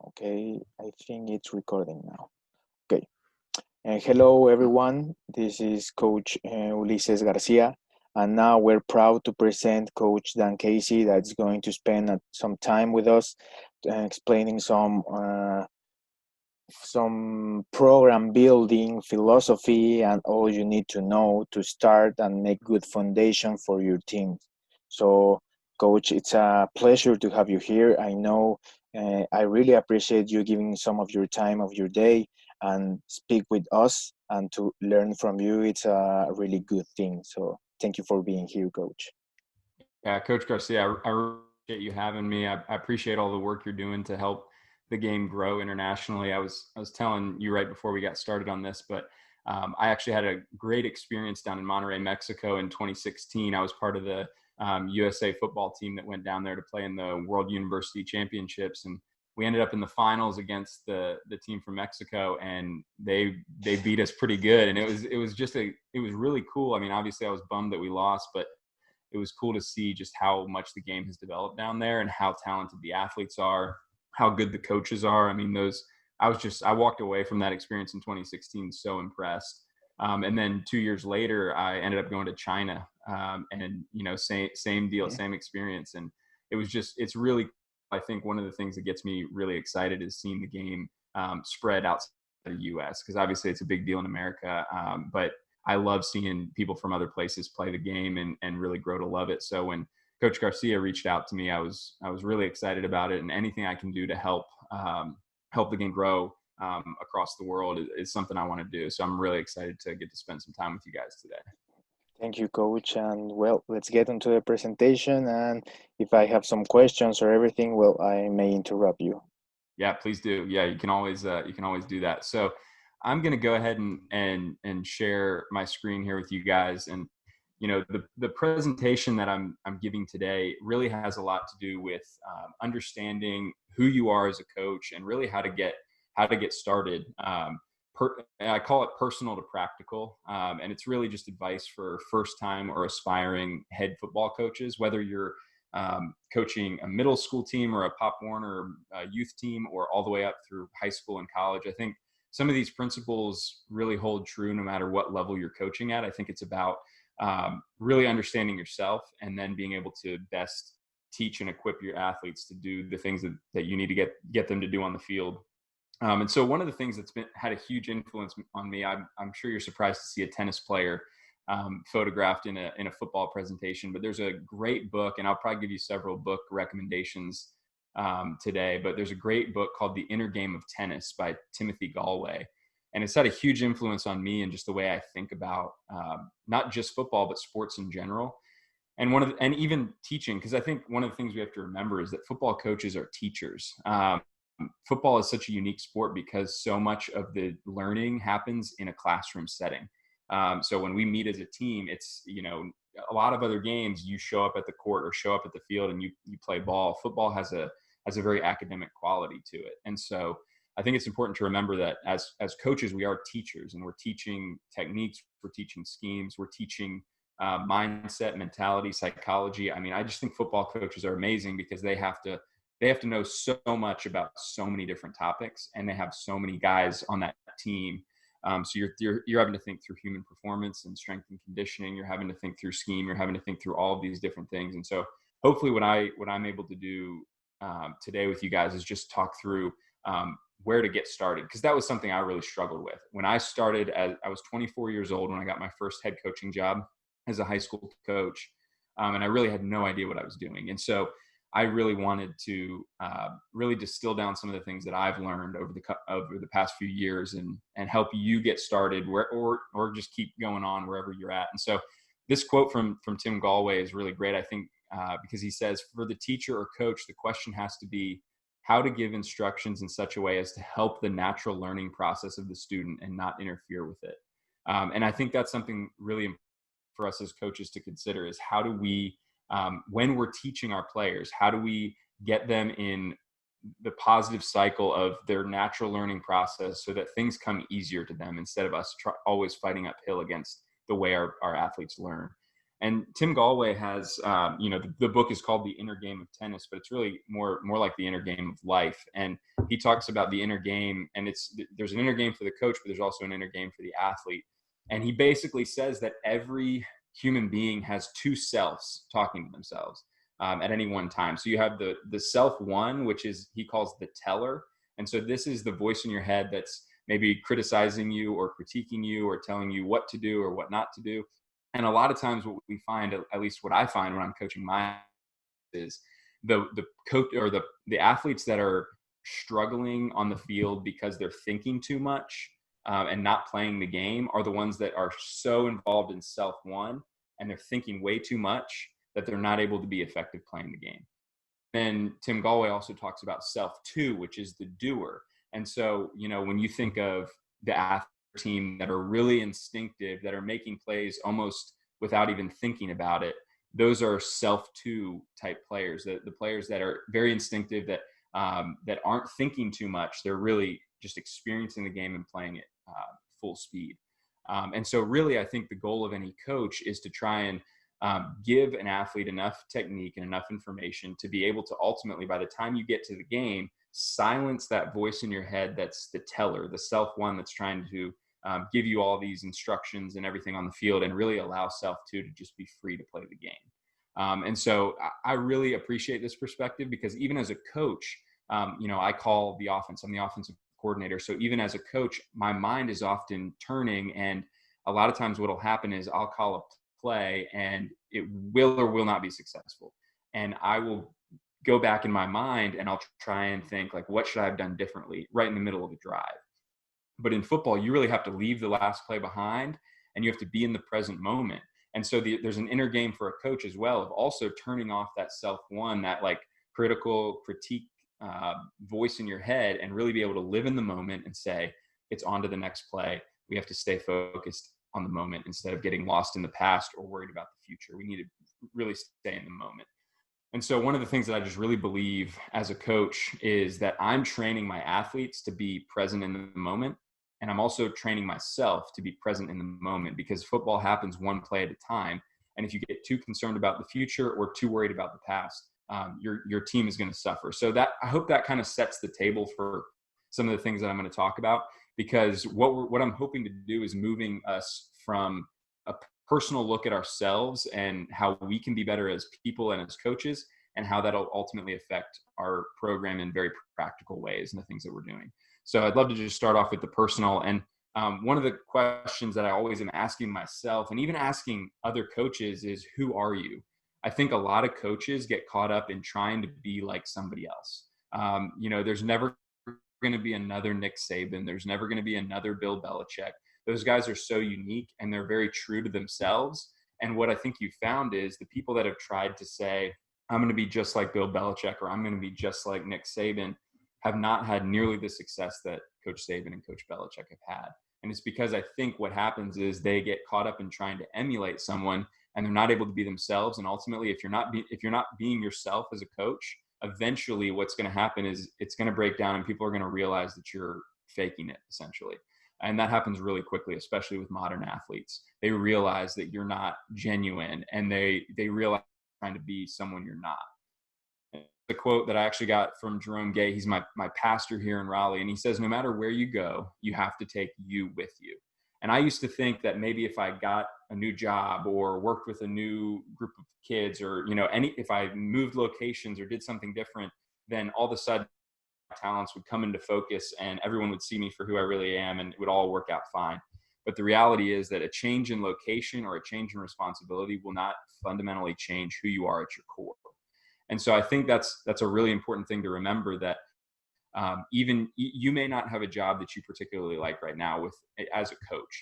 Okay, I think it's recording now. Okay. Hello, everyone. This is Coach Ulises Garcia, and now we're proud to present Coach Dan Casey, that's going to spend some time with us, explaining some program building philosophy and all you need to know to start and make good foundation for your team. So, Coach, it's a pleasure to have you here. I know I really appreciate you giving some of your time of your day and speak with us and to learn from you. It's a really good thing. So, thank you for being here, Coach. Yeah, Coach Garcia, I really appreciate you having me. I appreciate all the work you're doing to help the game grow internationally. I was telling you right before we got started on this, but I actually had a great experience down in Monterrey, Mexico in 2016. I was part of the USA football team that went down there to play in the World University Championships, and we ended up in the finals against the team from Mexico, and they beat us pretty good. And it was really cool. I mean, obviously, I was bummed that we lost, but it was cool to see just how much the game has developed down there and how talented the athletes are, how good the coaches are. I mean, I walked away from that experience in 2016 so impressed. And then 2 years later, I ended up going to China, and same deal, Yeah. same experience. And it's really, I think one of the things that gets me really excited is seeing the game spread outside the U.S. because obviously it's a big deal in America, but I love seeing people from other places play the game and really grow to love it. So when Coach Garcia reached out to me, I was really excited about it, and anything I can do to help the game grow across the world is something I want to do. So I'm really excited to get to spend some time with you guys today. Thank you, Coach. And well, let's get into the presentation. And if I have some questions or everything, well, I may interrupt you. Yeah, please do. Yeah, you can always do that. So I'm going to go ahead and share my screen here with you guys. And the presentation that I'm giving today really has a lot to do with understanding who you are as a coach and really how to get started. I call it personal to practical, and it's really just advice for first time or aspiring head football coaches, whether you're coaching a middle school team or a Pop Warner youth team, or all the way up through high school and college. I think some of these principles really hold true no matter what level you're coaching at. I think it's about really understanding yourself and then being able to best teach and equip your athletes to do the things that you need to get them to do on the field. And so one of the things that's had a huge influence on me, I'm sure you're surprised to see a tennis player photographed in a football presentation, but there's a great book, and I'll probably give you several book recommendations today, but there's a great book called The Inner Game of Tennis by Timothy Galway. And it's had a huge influence on me and just the way I think about not just football, but sports in general. And even teaching, because I think one of the things we have to remember is that football coaches are teachers. Football is such a unique sport because so much of the learning happens in a classroom setting. So when we meet as a team, it's, a lot of other games, you show up at the court or show up at the field and you play ball. Football has a very academic quality to it. And so I think it's important to remember that as coaches, we are teachers, and we're teaching techniques, we're teaching schemes, we're teaching mindset, mentality, psychology. I mean, I just think football coaches are amazing because they have to know so much about so many different topics, and they have so many guys on that team. So you're having to think through human performance and strength and conditioning. You're having to think through scheme. You're having to think through all of these different things. And so hopefully, what I'm able to do today with you guys is just talk through where to get started, because that was something I really struggled with when I started. I was 24 years old when I got my first head coaching job as a high school coach, and I really had no idea what I was doing. And so I really wanted to really distill down some of the things that I've learned over the past few years and help you get started or just keep going on wherever you're at. And so this quote from Tim Galway is really great, I think, because he says, for the teacher or coach, the question has to be how to give instructions in such a way as to help the natural learning process of the student and not interfere with it. And I think that's something really important for us as coaches to consider, is how do we, when we're teaching our players, how do we get them in the positive cycle of their natural learning process so that things come easier to them instead of us always fighting uphill against the way our athletes learn. And Tim Galway has, the book is called The Inner Game of Tennis, but it's really more like the inner game of life. And he talks about the inner game, and there's an inner game for the coach, but there's also an inner game for the athlete. And he basically says that every human being has two selves talking to themselves at any one time. So you have the self one, which is he calls the teller, and so this is the voice in your head that's maybe criticizing you or critiquing you or telling you what to do or what not to do. And a lot of times what we find, at least what I find when I'm coaching my, is the coach or the athletes that are struggling on the field because they're thinking too much and not playing the game are the ones that are so involved in self one, and they're thinking way too much that they're not able to be effective playing the game. Then Tim Galway also talks about self two, which is the doer. And so, when you think of the athlete team that are really instinctive, that are making plays almost without even thinking about it, those are self two type players. The players that are very instinctive, that aren't thinking too much. They're really just experiencing the game and playing it full speed. And so, really, I think the goal of any coach is to try and give an athlete enough technique and enough information to be able to ultimately, by the time you get to the game, silence that voice in your head that's the teller, the self one that's trying to give you all these instructions and everything on the field, and really allow self two to just be free to play the game. And so I really appreciate this perspective, because even as a coach, I call the offense, I'm the offensive coordinator. So even as a coach, my mind is often turning, and a lot of times what'll happen is I'll call a play and it will or will not be successful. And I will go back in my mind and I'll try and think, like, what should I have done differently right in the middle of the drive? But in football, you really have to leave the last play behind, and you have to be in the present moment. And so there's an inner game for a coach as well, of also turning off that self one, that like critical critique voice in your head, and really be able to live in the moment and say, it's on to the next play. We have to stay focused on the moment instead of getting lost in the past or worried about the future. We need to really stay in the moment. And so one of the things that I just really believe as a coach is that I'm training my athletes to be present in the moment. And I'm also training myself to be present in the moment, because football happens one play at a time. And if you get too concerned about the future or too worried about the past, your team is going to suffer. So that, I hope that kind of sets the table for some of the things that I'm going to talk about, because what I'm hoping to do is moving us from a personal look at ourselves and how we can be better as people and as coaches, and how that'll ultimately affect our program in very practical ways and the things that we're doing. So I'd love to just start off with the personal. And one of the questions that I always am asking myself, and even asking other coaches, is who are you? I think a lot of coaches get caught up in trying to be like somebody else. There's never going to be another Nick Saban. There's never going to be another Bill Belichick. Those guys are so unique, and they're very true to themselves. And what I think you found is the people that have tried to say, I'm going to be just like Bill Belichick, or I'm going to be just like Nick Saban, have not had nearly the success that Coach Saban and Coach Belichick have had. And it's because I think what happens is they get caught up in trying to emulate someone, and they're not able to be themselves. And ultimately, if you're not being yourself as a coach, eventually what's going to happen is it's going to break down, and people are going to realize that you're faking it, essentially. And that happens really quickly, especially with modern athletes. They realize that you're not genuine, and they realize you're trying to be someone you're not. The quote that I actually got from Jerome Gay, he's my pastor here in Raleigh, and he says, no matter where you go, you have to take you with you. And I used to think that maybe if I got a new job or worked with a new group of kids, or if I moved locations or did something different, then all of a sudden talents would come into focus and everyone would see me for who I really am, and it would all work out fine. But the reality is that a change in location or a change in responsibility will not fundamentally change who you are at your core. And so I think that's a really important thing to remember, that even you may not have a job that you particularly like right now as a coach.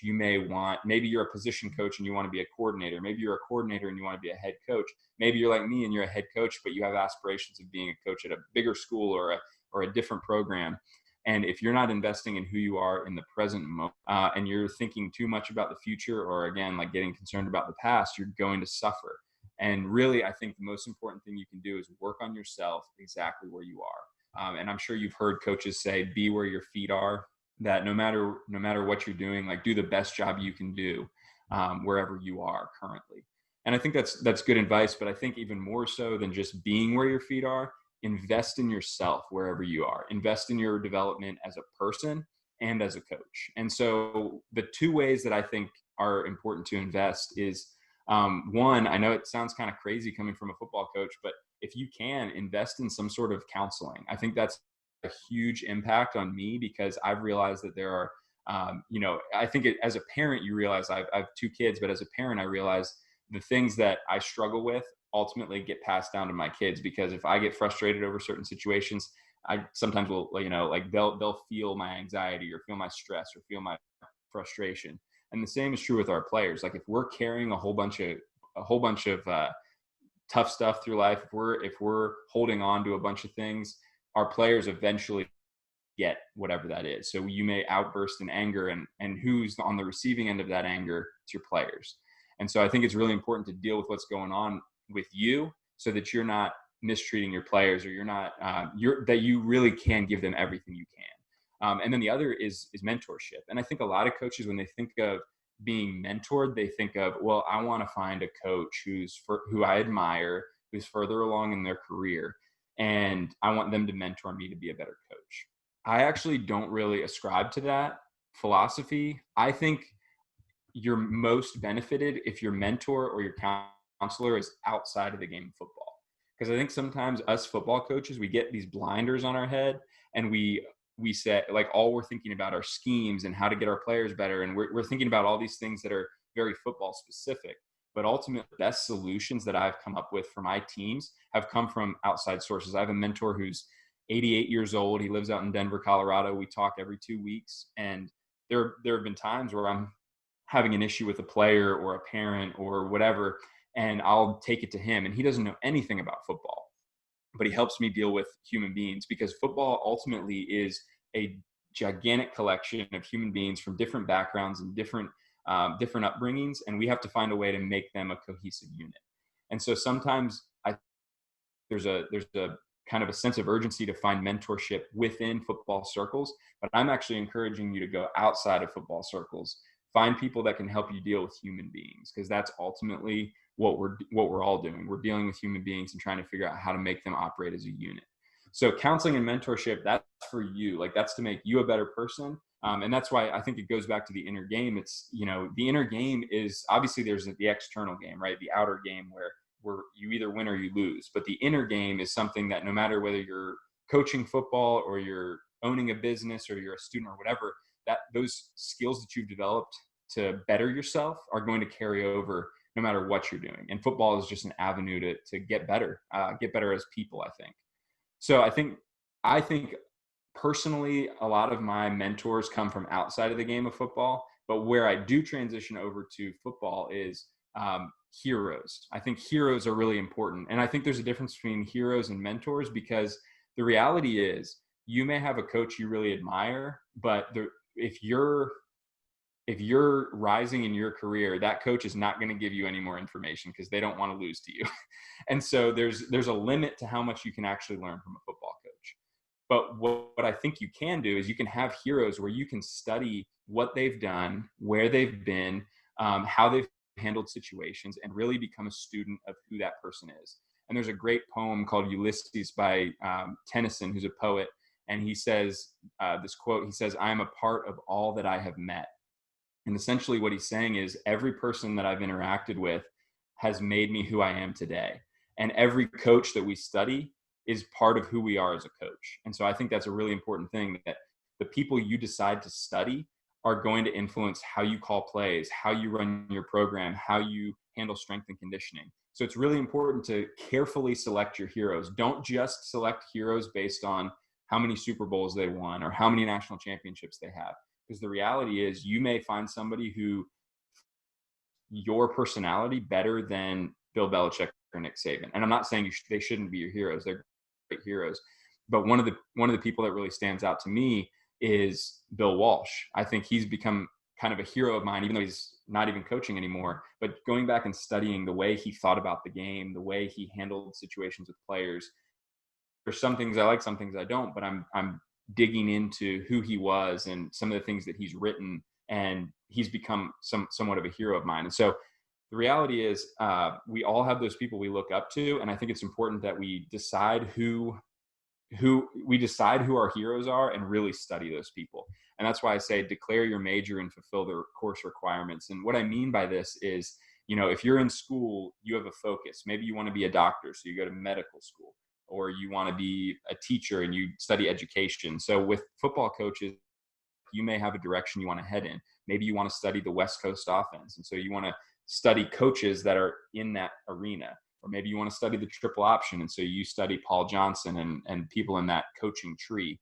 Maybe you're a position coach and you want to be a coordinator. Maybe you're a coordinator and you want to be a head coach. Maybe you're like me and you're a head coach, but you have aspirations of being a coach at a bigger school or a different program. And if you're not investing in who you are in the present moment, and you're thinking too much about the future, or again, like getting concerned about the past, you're going to suffer. And really, I think the most important thing you can do is work on yourself exactly where you are. And I'm sure you've heard coaches say, be where your feet are, that no matter what you're doing, like do the best job you can do wherever you are currently. And I think that's good advice, but I think even more so than just being where your feet are, invest in yourself wherever you are. Invest in your development as a person and as a coach. And so the two ways that I think are important to invest is, one, I know it sounds kind of crazy coming from a football coach, but if you can invest in some sort of counseling, I think that's a huge impact on me, because I've realized that there are, I think as a parent, you realize I have two kids, but as a parent, I realize the things that I struggle with ultimately get passed down to my kids, because if I get frustrated over certain situations, I sometimes will, like they'll feel my anxiety or feel my stress or feel my frustration. And the same is true with our players. Like if we're carrying a whole bunch of tough stuff through life, if we're holding on to a bunch of things, our players eventually get whatever that is. So you may outburst in anger, and who's on the receiving end of that anger? It's your players. And so I think it's really important to deal with what's going on with you, so that you're not mistreating your players, or you're not that you really can give them everything you can. And then the other is mentorship. And I think a lot of coaches, when they think of being mentored, they think of, well, I want to find a coach who I admire, who's further along in their career, and I want them to mentor me to be a better coach. I actually don't really ascribe to that philosophy. I think you're most benefited if your mentor or your counselor is outside of the game of football. Because I think sometimes us football coaches, we get these blinders on our head, and we say, like, all we're thinking about are schemes and how to get our players better, and we're thinking about all these things that are very football specific. But ultimately, the best solutions that I've come up with for my teams have come from outside sources. I have a mentor who's 88 years old. He lives out in Denver, Colorado. We talk every 2 weeks, and there have been times where I'm having an issue with a player or a parent or whatever, and I'll take it to him, and he doesn't know anything about football, but he helps me deal with human beings, because football ultimately is a gigantic collection of human beings from different backgrounds and different upbringings, and we have to find a way to make them a cohesive unit. And so sometimes there's a kind of a sense of urgency to find mentorship within football circles, but I'm actually encouraging you to go outside of football circles. Find people that can help you deal with human beings, because that's ultimately what we're all doing. We're dealing with human beings and trying to figure out how to make them operate as a unit. So counseling and mentorship, that's for you. Like, that's to make you a better person. And that's why I think it goes back to the inner game. It's, the inner game is, obviously there's the external game, right? The outer game where you either win or you lose. But the inner game is something that no matter whether you're coaching football or you're owning a business or you're a student or whatever, that those skills that you've developed to better yourself are going to carry over no matter what you're doing. And football is just an avenue to get better as people, I think. So I think personally, a lot of my mentors come from outside of the game of football, but where I do transition over to football is heroes. I think heroes are really important. And I think there's a difference between heroes and mentors, because the reality is you may have a coach you really admire, but if you're rising in your career, that coach is not going to give you any more information, because they don't want to lose to you. And so there's a limit to how much you can actually learn from a football coach. But what I think you can do is you can have heroes where you can study what they've done, where they've been, how they've handled situations, and really become a student of who that person is. And there's a great poem called Ulysses by Tennyson, who's a poet. And he says this quote, he says, "I am a part of all that I have met." And essentially what he's saying is every person that I've interacted with has made me who I am today. And every coach that we study is part of who we are as a coach. And so I think that's a really important thing, that the people you decide to study are going to influence how you call plays, how you run your program, how you handle strength and conditioning. So it's really important to carefully select your heroes. Don't just select heroes based on how many Super Bowls they won or how many national championships they have. Because the reality is you may find somebody who your personality better than Bill Belichick or Nick Saban. And I'm not saying they shouldn't be your heroes. They're great heroes. But one of the people that really stands out to me is Bill Walsh. I think he's become kind of a hero of mine, even though he's not even coaching anymore. But going back and studying the way he thought about the game, the way he handled situations with players, there's some things I like, some things I don't, but I'm digging into who he was and some of the things that he's written, and he's become somewhat of a hero of mine. And so the reality is we all have those people we look up to. And I think it's important that we decide who our heroes are and really study those people. And that's why I say declare your major and fulfill the course requirements. And what I mean by this is, if you're in school, you have a focus. Maybe you want to be a doctor, so you go to medical school, or you want to be a teacher and you study education. So with football coaches, you may have a direction you want to head in. Maybe you want to study the West Coast offense. And so you want to study coaches that are in that arena. Or maybe you want to study the triple option. And so you study Paul Johnson and people in that coaching tree.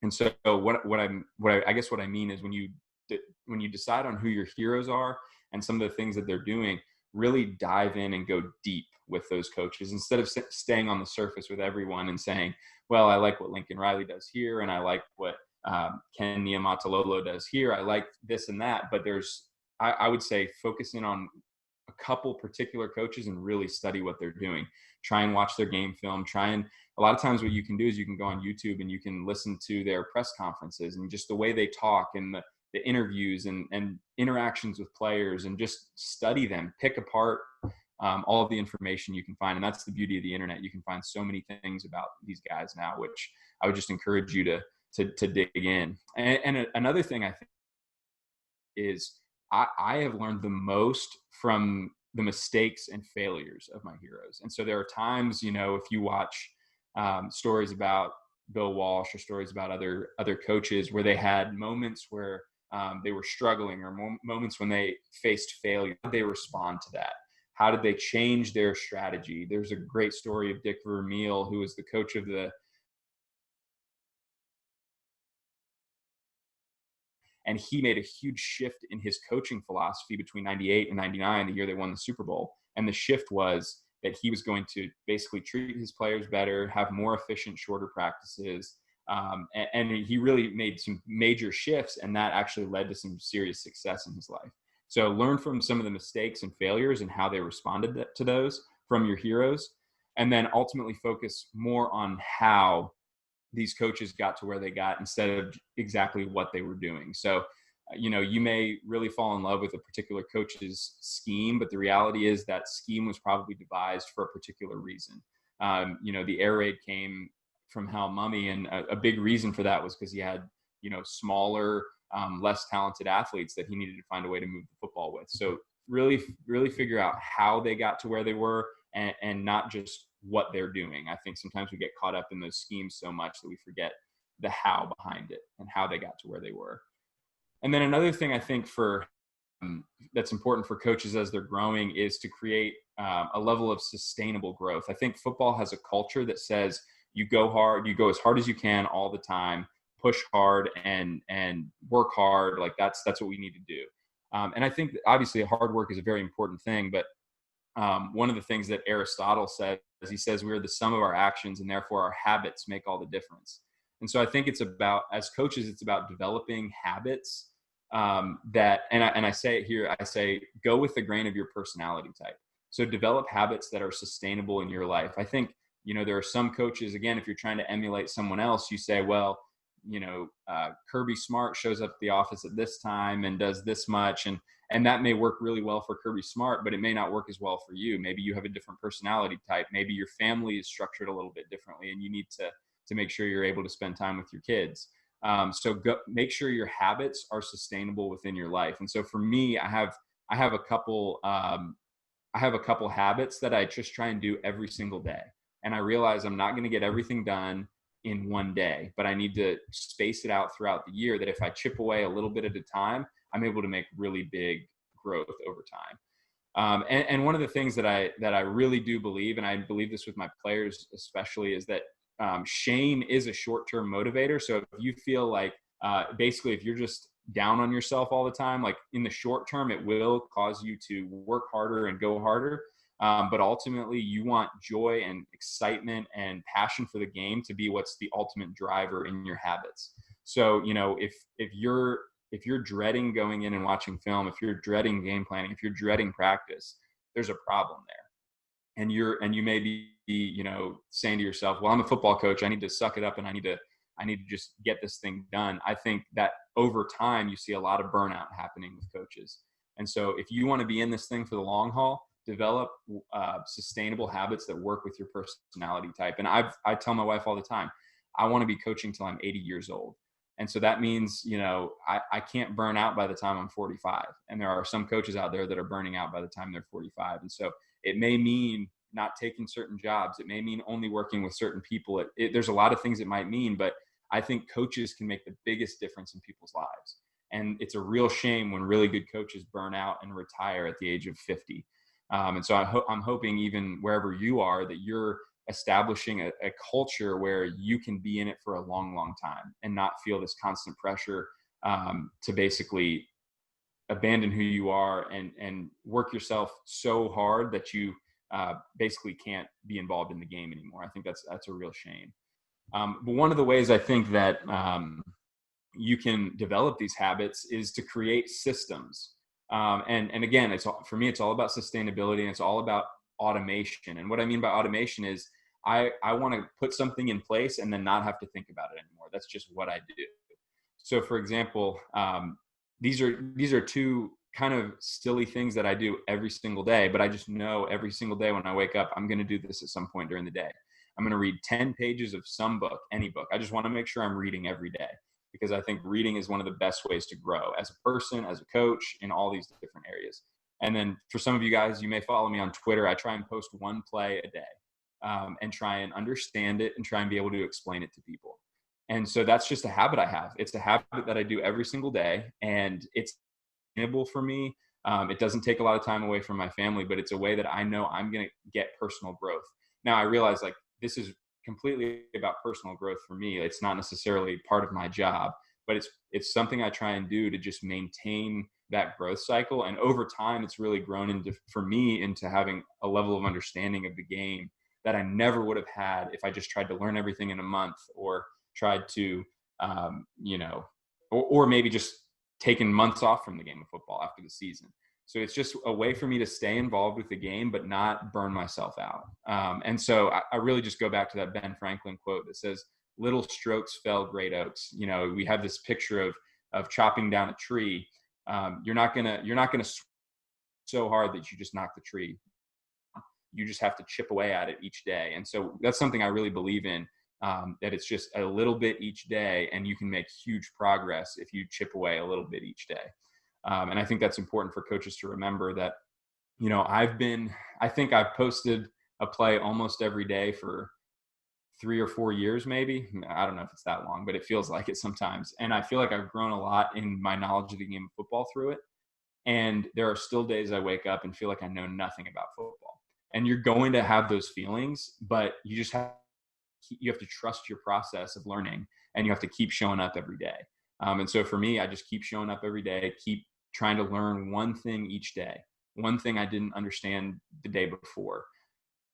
And so I guess what I mean is when you decide on who your heroes are and some of the things that they're doing, really dive in and go deep with those coaches instead of staying on the surface with everyone and saying, well, I like what Lincoln Riley does here, and I like what Ken Niumatalolo does here. I like this and that. But I would say focus in on a couple particular coaches and really study what they're doing. Try and watch their game film. A lot of times what you can do is you can go on YouTube and you can listen to their press conferences and just the way they talk and the interviews and interactions with players, and just study them, pick apart all of the information you can find. And that's the beauty of the internet. You can find so many things about these guys now, which I would just encourage you to dig in. And another thing I think is I have learned the most from the mistakes and failures of my heroes. And so there are times, if you watch stories about Bill Walsh or stories about other coaches where they had moments where they were struggling, or moments when they faced failure, how did they respond to that? How did they change their strategy? There's a great story of Dick Vermeil, who was the coach of and he made a huge shift in his coaching philosophy between 98 and 99, the year they won the Super Bowl. And the shift was that he was going to basically treat his players better, have more efficient, shorter practices. And he really made some major shifts, and that actually led to some serious success in his life. So learn from some of the mistakes and failures and how they responded to those from your heroes, and then ultimately focus more on how these coaches got to where they got instead of exactly what they were doing. So, you may really fall in love with a particular coach's scheme, but the reality is that scheme was probably devised for a particular reason. The air raid came from Hal Mummy, and a big reason for that was because he had, smaller, less talented athletes that he needed to find a way to move the football with. So really, really figure out how they got to where they were, and not just what they're doing. I think sometimes we get caught up in those schemes so much that we forget the how behind it and how they got to where they were. And then another thing I think that's important for coaches as they're growing is to create a level of sustainable growth. I think football has a culture that says you go hard, you go as hard as you can all the time, push hard and work hard. Like that's what we need to do. And I think obviously hard work is a very important thing, but one of the things that Aristotle says, he says we are the sum of our actions, and therefore our habits make all the difference. And so I think it's about, as coaches, it's about developing habits that, and I say it here, I say, go with the grain of your personality type. So develop habits that are sustainable in your life. I think, there are some coaches, again, if you're trying to emulate someone else, you say, well, Kirby Smart shows up at the office at this time and does this much. And that may work really well for Kirby Smart, but it may not work as well for you. Maybe you have a different personality type. Maybe your family is structured a little bit differently, and you need to make sure you're able to spend time with your kids. So make sure your habits are sustainable within your life. And so for me, I have a couple habits that I just try and do every single day. And I realize I'm not going to get everything done in one day, but I need to space it out throughout the year, that if I chip away a little bit at a time, I'm able to make really big growth over time. And one of the things that I really do believe, and I believe this with my players especially, is that shame is a short-term motivator. So if you feel like basically if you're just down on yourself all the time, like in the short term, it will cause you to work harder and go harder. But ultimately you want joy and excitement and passion for the game to be what's the ultimate driver in your habits. So, if you're dreading going in and watching film, if you're dreading game planning, if you're dreading practice, there's a problem there. And you may be, saying to yourself, well, I'm a football coach, I need to suck it up and I need to just get this thing done. I think that over time you see a lot of burnout happening with coaches. And so if you want to be in this thing for the long haul, develop sustainable habits that work with your personality type. And I tell my wife all the time, I want to be coaching till I'm 80 years old. And so that means, I can't burn out by the time I'm 45. And there are some coaches out there that are burning out by the time they're 45. And so it may mean not taking certain jobs. It may mean only working with certain people. There's a lot of things it might mean, but I think coaches can make the biggest difference in people's lives. And it's a real shame when really good coaches burn out and retire at the age of 50. And so I'm hoping even wherever you are, that you're establishing a culture where you can be in it for a long, long time and not feel this constant pressure to basically abandon who you are and work yourself so hard that you basically can't be involved in the game anymore. I think that's a real shame. But one of the ways I think that you can develop these habits is to create systems. And again, for me, it's all about sustainability, and it's all about automation. And what I mean by automation is I want to put something in place and then not have to think about it anymore. That's just what I do. So for example, these are two kind of silly things that I do every single day, but I just know every single day when I wake up, I'm going to do this at some point during the day. I'm going to read 10 pages of some book, any book. I just want to make sure I'm reading every day, because I think reading is one of the best ways to grow as a person, as a coach, in all these different areas. And then for some of you guys, you may follow me on Twitter. I try and post one play a day and try and understand it and try and be able to explain it to people. And so that's just a habit I have. It's a habit that I do every single day, and it's sustainable for me. It doesn't take a lot of time away from my family, but it's a way that I know I'm going to get personal growth. Now I realize this is completely about personal growth for me. It's not necessarily part of my job, but it's something I try and do to just maintain that growth cycle. And over time, it's really grown for me into having a level of understanding of the game that I never would have had if I just tried to learn everything in a month, or tried to, or maybe just taken months off from the game of football after the season. So it's just a way for me to stay involved with the game, but not burn myself out. And so I really just go back to that Ben Franklin quote that says, "Little strokes fell great oaks." We have this picture of chopping down a tree. You're not gonna so hard that you just knock the tree. You just have to chip away at it each day. And so that's something I really believe in. That it's just a little bit each day, and you can make huge progress if you chip away a little bit each day. And I think that's important for coaches to remember that, I think I've posted a play almost every day for 3 or 4 years, maybe. I don't know if it's that long, but it feels like it sometimes. And I feel like I've grown a lot in my knowledge of the game of football through it. And there are still days I wake up and feel like I know nothing about football. And you're going to have those feelings, but you have to trust your process of learning, and you have to keep showing up every day. And so for me, I just keep showing up every day, keep trying to learn one thing each day, one thing I didn't understand the day before.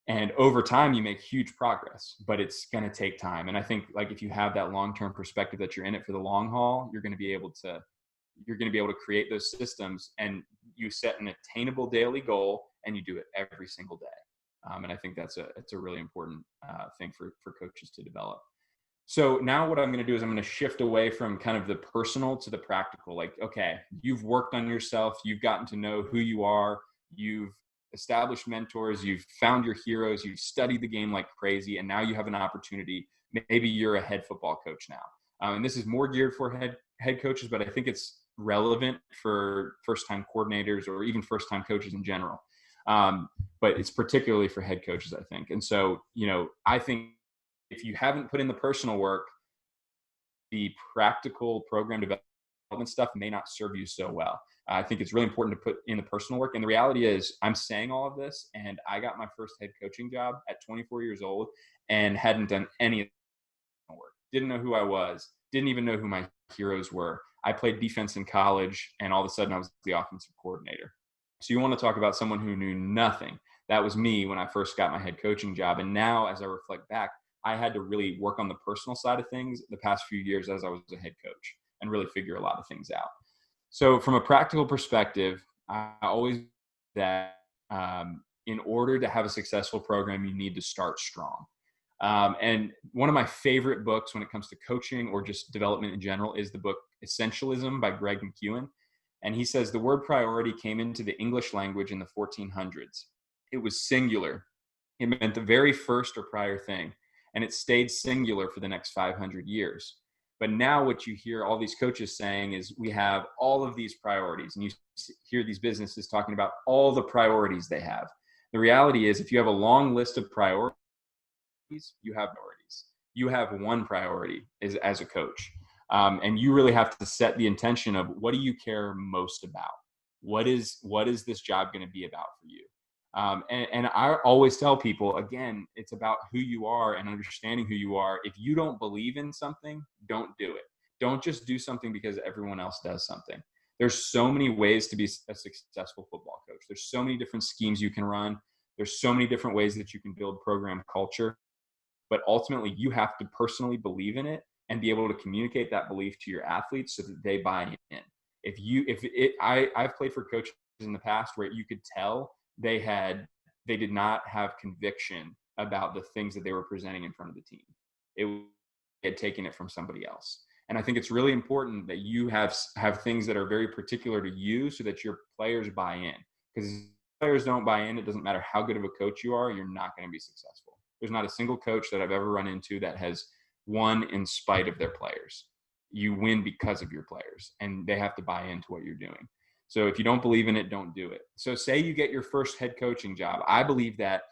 And over time, you make huge progress, but it's going to take time. And I think if you have that long-term perspective that you're in it for the long haul, you're going to be able to create those systems, and you set an attainable daily goal, and you do it every single day. And I think that's a really important thing for coaches to develop. So now what I'm going to do is I'm going to shift away from kind of the personal to the practical. Okay, you've worked on yourself. You've gotten to know who you are. You've established mentors. You've found your heroes. You've studied the game like crazy. And now you have an opportunity. Maybe you're a head football coach now. And this is more geared for head coaches, but I think it's relevant for first-time coordinators or even first-time coaches in general. But it's particularly for head coaches, I think. And so, I think if you haven't put in the personal work, the practical program development stuff may not serve you so well. I think it's really important to put in the personal work. And the reality is, I'm saying all of this, and I got my first head coaching job at 24 years old and hadn't done any of the work. Didn't know who I was. Didn't even know who my heroes were. I played defense in college, and all of a sudden I was the offensive coordinator. So you want to talk about someone who knew nothing. That was me when I first got my head coaching job. And now, as I reflect back, I had to really work on the personal side of things the past few years as I was a head coach, and really figure a lot of things out. So from a practical perspective, I always that in order to have a successful program, you need to start strong. And one of my favorite books when it comes to coaching or just development in general is the book Essentialism by Greg McKeown. And he says the word priority came into the English language in the 1400s. It was singular. It meant the very first or prior thing, and it stayed singular for the next 500 years. But now what you hear all these coaches saying is we have all of these priorities, and you hear these businesses talking about all the priorities they have. The reality is if you have a long list of priorities, you have priorities. You have one priority is as a coach. And you really have to set the intention of what do you care most about? What is this job going to be about for you? And I always tell people, again, it's about who you are and understanding who you are. If you don't believe in something, don't do it. Don't just do something because everyone else does something. There's so many ways to be a successful football coach. There's so many different schemes you can run. There's so many different ways that you can build program culture. But ultimately, you have to personally believe in it and be able to communicate that belief to your athletes so that they buy in. I've played for coaches in the past where you could tell they did not have conviction about the things that they were presenting in front of the team. They had taken it from somebody else. And I think it's really important that you have things that are very particular to you so that your players buy in. Because if players don't buy in, it doesn't matter how good of a coach you are, you're not going to be successful. There's not a single coach that I've ever run into that has won in spite of their players. You win because of your players, and they have to buy into what you're doing. So if you don't believe in it, don't do it. So say you get your first head coaching job. I believe that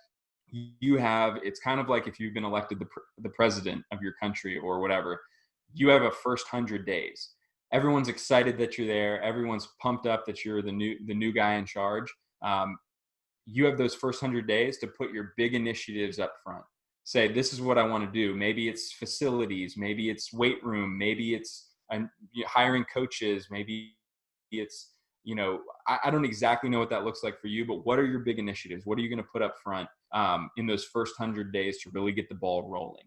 it's kind of like if you've been elected the president of your country or whatever, you have a first 100 days. Everyone's excited that you're there. Everyone's pumped up that you're the new guy in charge. You have those first 100 days to put your big initiatives up front. Say, this is what I want to do. Maybe it's facilities, maybe it's weight room, maybe it's hiring coaches, maybe it's, I don't exactly know what that looks like for you, but what are your big initiatives? What are you going to put up front in those first 100 days to really get the ball rolling?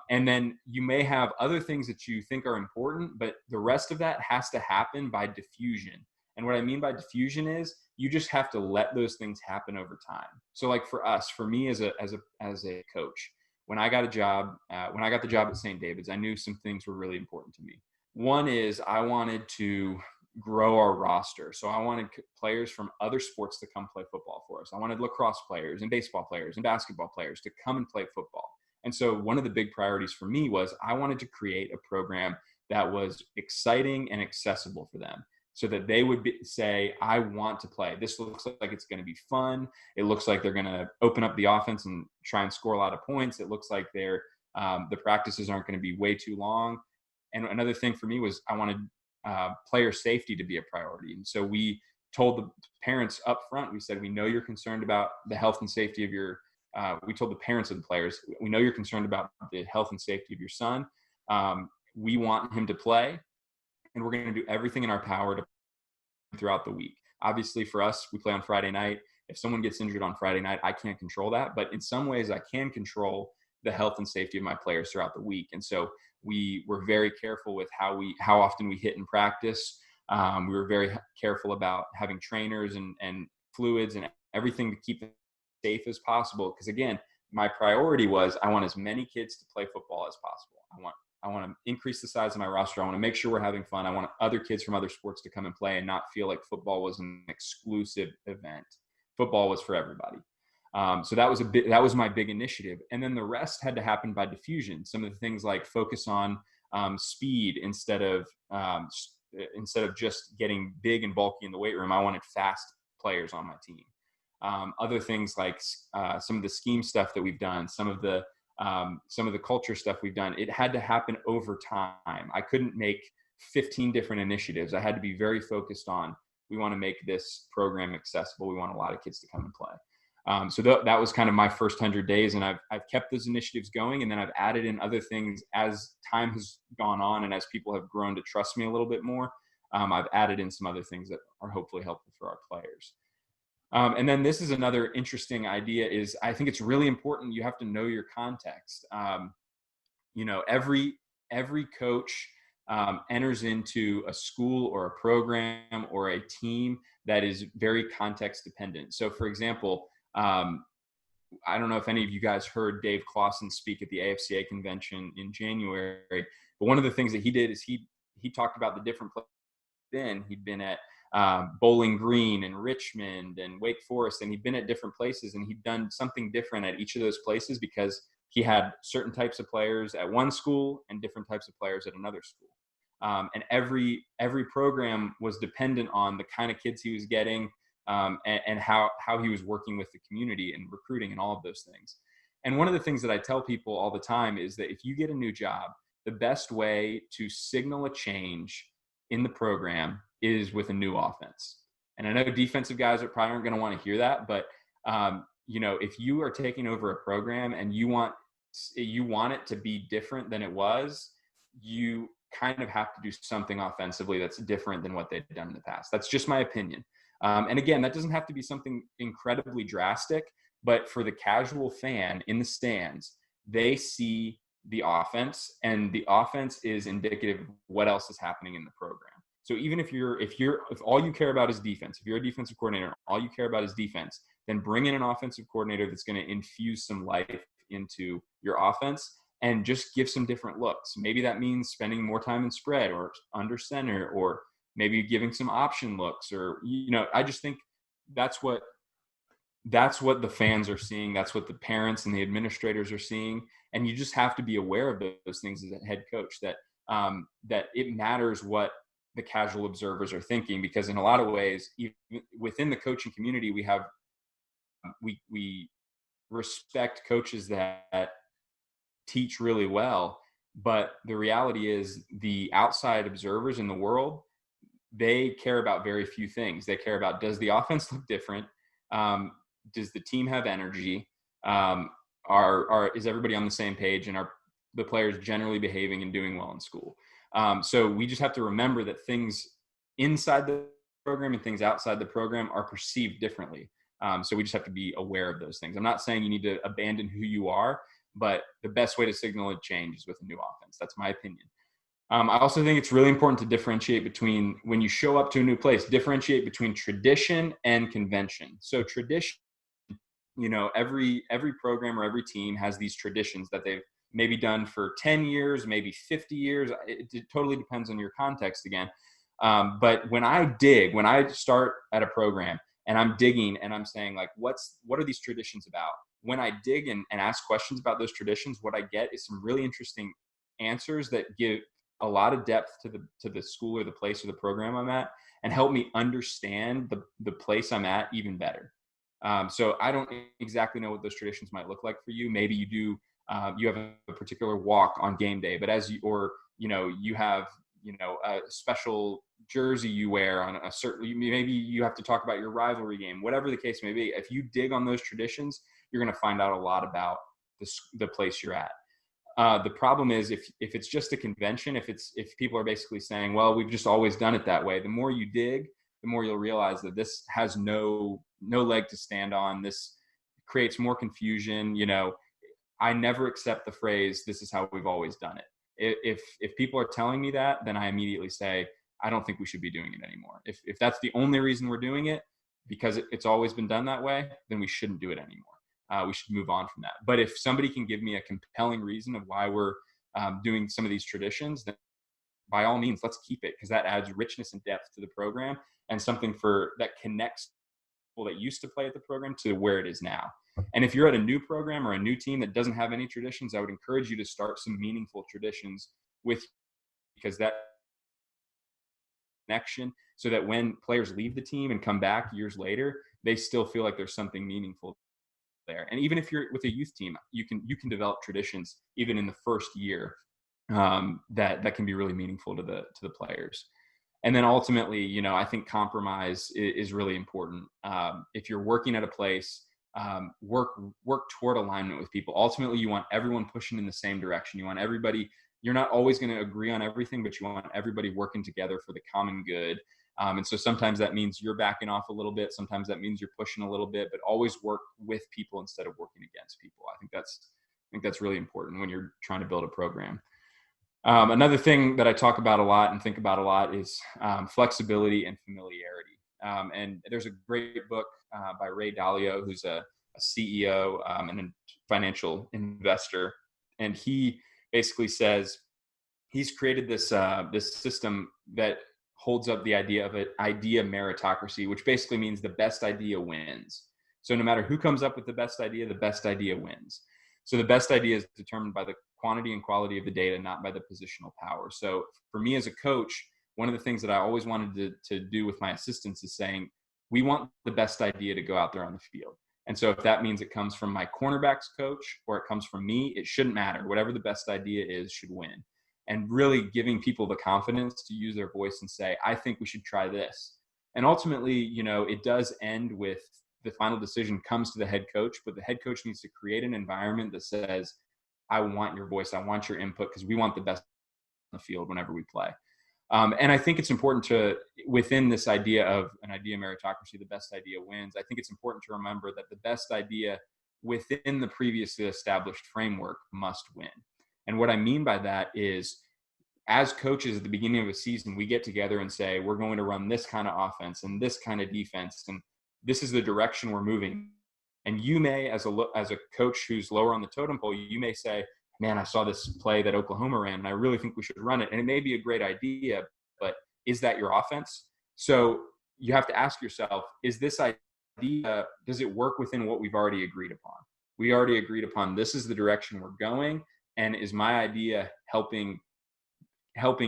And then you may have other things that you think are important, but the rest of that has to happen by diffusion. And what I mean by diffusion is you just have to let those things happen over time. So like for me as a coach, when I got the job at St. David's, I knew some things were really important to me. One is I wanted to grow our roster. So I wanted players from other sports to come play football for us. I wanted lacrosse players and baseball players and basketball players to come and play football. And so one of the big priorities for me was I wanted to create a program that was exciting and accessible for them, so that they would say, I want to play. This looks like it's going to be fun. It looks like they're going to open up the offense and try and score a lot of points. It looks like the practices aren't going to be way too long. And another thing for me was I wanted player safety to be a priority. And so we told the parents up front, we said, we know you're concerned about the health and safety of we told the parents of the players, we know you're concerned about the health and safety of your son. We want him to play, and we're going to do everything in our power to throughout the week. Obviously for us, we play on Friday night. If someone gets injured on Friday night, I can't control that, but in some ways I can control the health and safety of my players throughout the week. And so we were very careful with how often we hit in practice. We were very careful about having trainers and fluids and everything to keep it safe as possible. Because again, my priority was I want as many kids to play football as possible. I want to increase the size of my roster. I want to make sure we're having fun. I want other kids from other sports to come and play and not feel like football was an exclusive event. Football was for everybody. So that was my big initiative. And then the rest had to happen by diffusion. Some of the things like focus on speed instead of just getting big and bulky in the weight room. I wanted fast players on my team. Other things like some of the scheme stuff that we've done, some of the culture stuff we've done, it had to happen over time. I couldn't make 15 different initiatives. I had to be very focused on, we want to make this program accessible. We want a lot of kids to come and play. So that was kind of my first 100 days. And I've kept those initiatives going. And then I've added in other things as time has gone on. And as people have grown to trust me a little bit more, I've added in some other things that are hopefully helpful for our players. And then this is another interesting idea is I think it's really important. You have to know your context. Every coach enters into a school or a program or a team that is very context dependent. So for example, I don't know if any of you guys heard Dave Clawson speak at the AFCA convention in January, but one of the things that he did is he talked about the different places he'd been at Bowling Green and Richmond and Wake Forest, and he'd been at different places, and he'd done something different at each of those places because he had certain types of players at one school and different types of players at another school. And every program was dependent on the kind of kids he was getting, and how he was working with the community and recruiting and all of those things. And one of the things that I tell people all the time is that if you get a new job, the best way to signal a change in the program is with a new offense. And I know defensive guys are probably aren't going to want to hear that, but if you are taking over a program and you want it to be different than it was, you kind of have to do something offensively that's different than what they've done in the past. That's just my opinion. And again, that doesn't have to be something incredibly drastic, but for the casual fan in the stands, they see the offense, and the offense is indicative of what else is happening in the program. So even if all you care about is defense, if you're a defensive coordinator, all you care about is defense, then bring in an offensive coordinator that's going to infuse some life into your offense and just give some different looks. Maybe that means spending more time in spread or under center, or maybe giving some option looks, or, I just think that's what the fans are seeing. That's what the parents and the administrators are seeing. And you just have to be aware of those things as a head coach, that it matters what the casual observers are thinking, because in a lot of ways, even within the coaching community, we respect coaches that teach really well. But the reality is the outside observers in the world, they care about very few things. They care about, does the offense look different? Does the team have energy? Is everybody on the same page? And are the players generally behaving and doing well in school? So we just have to remember that things inside the program and things outside the program are perceived differently. So we just have to be aware of those things. I'm not saying you need to abandon who you are, but the best way to signal a change is with a new offense. That's my opinion. I also think it's really important to differentiate between, when you show up to a new place, differentiate between tradition and convention. So tradition, every program or every team has these traditions that they've maybe done for 10 years, maybe 50 years. It totally depends on your context again. But when I start at a program and I'm digging and I'm saying, like, what are these traditions about? When I dig and ask questions about those traditions, what I get is some really interesting answers that give a lot of depth to the school or the place or the program I'm at, and help me understand the place I'm at even better. So I don't exactly know what those traditions might look like for you. Maybe you do. You have a particular walk on game day, but you have a special jersey you wear on a certain. Maybe you have to talk about your rivalry game. Whatever the case may be, if you dig on those traditions, you're going to find out a lot about the place you're at. The problem is if it's just a convention, if people are basically saying, well, we've just always done it that way, the more you dig, the more you'll realize that this has no leg to stand on. This creates more confusion. I never accept the phrase, this is how we've always done it. If people are telling me that, then I immediately say, I don't think we should be doing it anymore. If that's the only reason we're doing it, because it's always been done that way, then we shouldn't do it anymore. We should move on from that. But if somebody can give me a compelling reason of why we're doing some of these traditions, then by all means, let's keep it, because that adds richness and depth to the program, and something that connects people that used to play at the program to where it is now. And if you're at a new program or a new team that doesn't have any traditions, I would encourage you to start some meaningful traditions because that connection, so that when players leave the team and come back years later, they still feel like there's something meaningful there. And even if you're with a youth team, you can develop traditions even in the first year that can be really meaningful to the players. And then ultimately, I think compromise is really important. If you're working at a place, work toward alignment with people. Ultimately, you want everyone pushing in the same direction. You want everybody. You're not always going to agree on everything, but you want everybody working together for the common good. And so sometimes that means you're backing off a little bit. Sometimes that means you're pushing a little bit, but always work with people instead of working against people. I think that's really important when you're trying to build a program. Another thing that I talk about a lot and think about a lot is flexibility and familiarity. And there's a great book by Ray Dalio, who's a CEO and a financial investor. And he basically says he's created this system that holds up the idea of an idea meritocracy, which basically means the best idea wins. So no matter who comes up with the best idea wins. So the best idea is determined by the quantity and quality of the data, not by the positional power. So for me as a coach, one of the things that I always wanted to do with my assistants is saying, we want the best idea to go out there on the field. And so if that means it comes from my cornerbacks coach or it comes from me, it shouldn't matter. Whatever the best idea is should win. And really giving people the confidence to use their voice and say, I think we should try this. And ultimately, you know, it does end with the final decision comes to the head coach, but the head coach needs to create an environment that says, I want your voice, I want your input, because we want the best on the field whenever we play. And I think it's important to, within this idea of an idea meritocracy, the best idea wins, I think it's important to remember that the best idea within the previously established framework must win. And what I mean by that is, as coaches at the beginning of a season, we get together and say, we're going to run this kind of offense and this kind of defense, and this is the direction we're moving. And you may, as a coach who's lower on the totem pole, you may say, man, I saw this play that Oklahoma ran, and I really think we should run it. And it may be a great idea, but is that your offense? So you have to ask yourself, is this idea, does it work within what we've already agreed upon? We already agreed upon this is the direction we're going, and is my idea helping